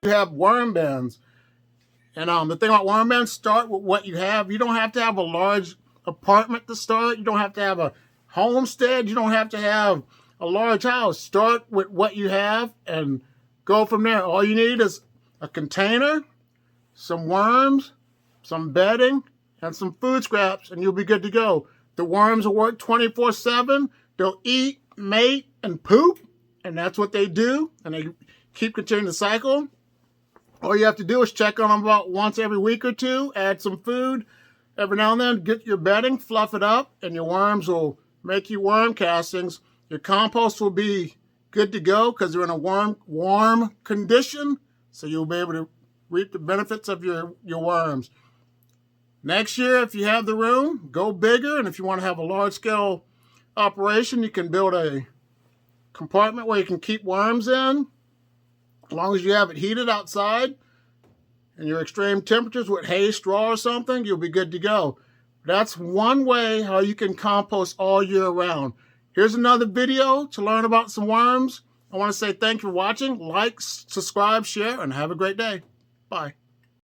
You have worm bins. And the thing about worm bins, start with what you have. You don't have to have a large apartment to start. You don't have to have a homestead. You don't have to have a large house. Start with what you have and go from there. All you need is a container, some worms, some bedding, and some food scraps, and you'll be good to go. The worms will work 24/7. They'll eat, mate, and poop, and that's what they do, and they keep continuing the cycle. All you have to do is check on them about once every week or two, add some food every now and then, get your bedding, fluff it up, and your worms will make you worm castings. Your compost will be good to go because they're in a warm condition, so you'll be able to reap the benefits of your worms. Next year, if you have the room, go bigger, and if you want to have a large-scale operation, you can build a compartment where you can keep worms in, as long as you have it heated outside and your extreme temperatures with hay, straw, or something, you'll be good to go. That's one way how you can compost all year round. Here's another video to learn about some worms. I want to say thank you for watching. Like, subscribe, share, and have a great day. Bye.